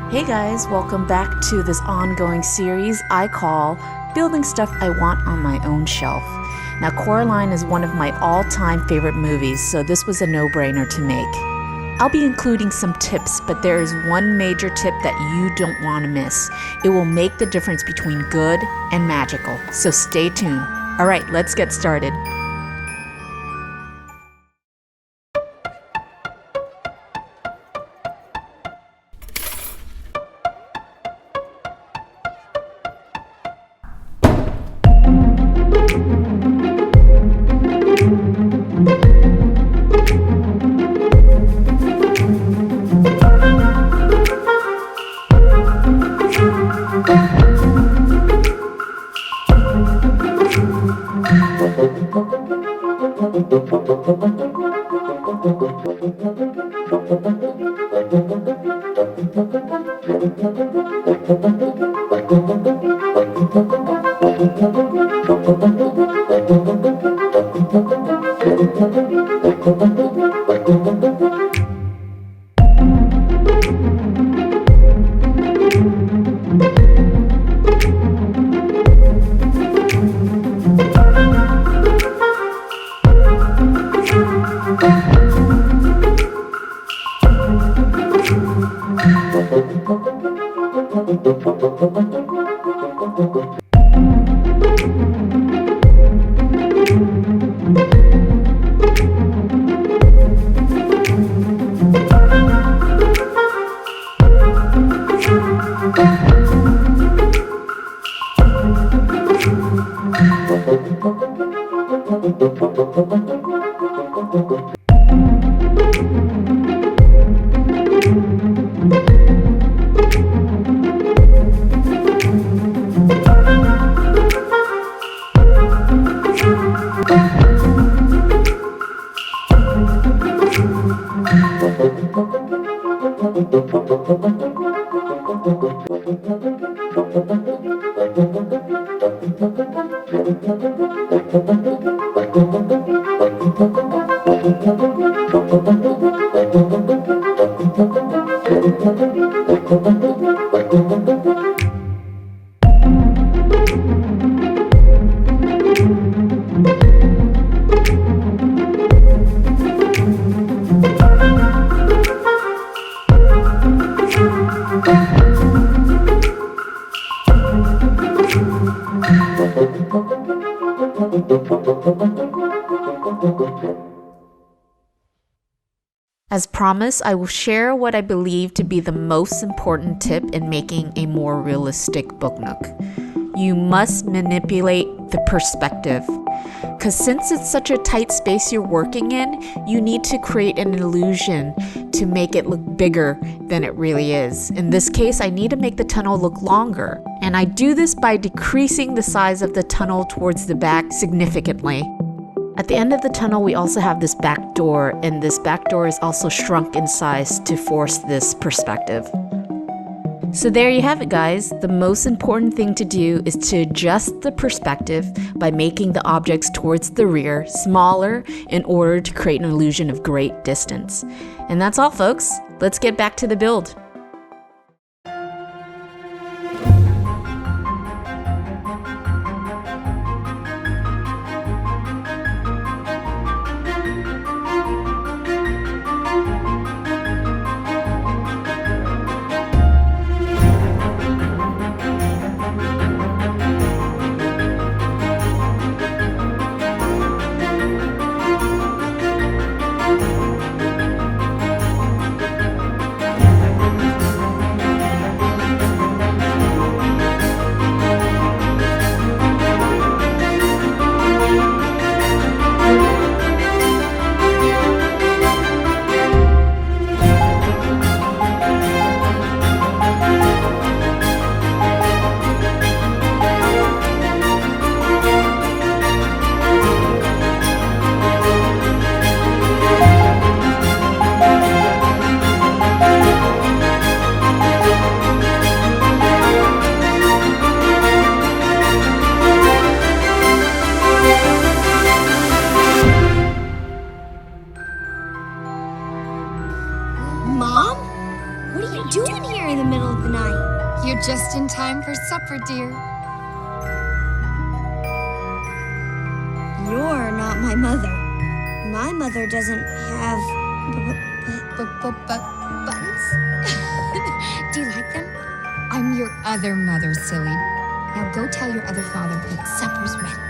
Hey guys, welcome back to this ongoing series I call Building Stuff I Want on My Own Shelf. Now, Coraline is one of my all-time favorite movies, so this was a no-brainer to make. I'll be including some tips, but there is one major tip that you don't want to miss. It will make the difference between good and magical, so stay tuned. Alright, let's get started. As promised, I will share what I believe to be the most important tip in making a more realistic book nook. You must manipulate the perspective. Because since it's such a tight space you're working in, you need to create an illusion to make it look bigger than it really is. In this case, I need to make the tunnel look longer. And I do this by decreasing the size of the tunnel towards the back significantly. At the end of the tunnel, we also have this back door, and this back door is also shrunk in size to force this perspective. So there you have it, guys. The most important thing to do is to adjust the perspective by making the objects towards the rear smaller in order to create an illusion of great distance. And that's all, folks. Let's get back to the build. you doing here in the middle of the night? You're just in time for supper, dear. You're not my mother. My mother doesn't have Buttons? Do you like them? I'm your other mother, silly. Now go tell your other father that supper's ready.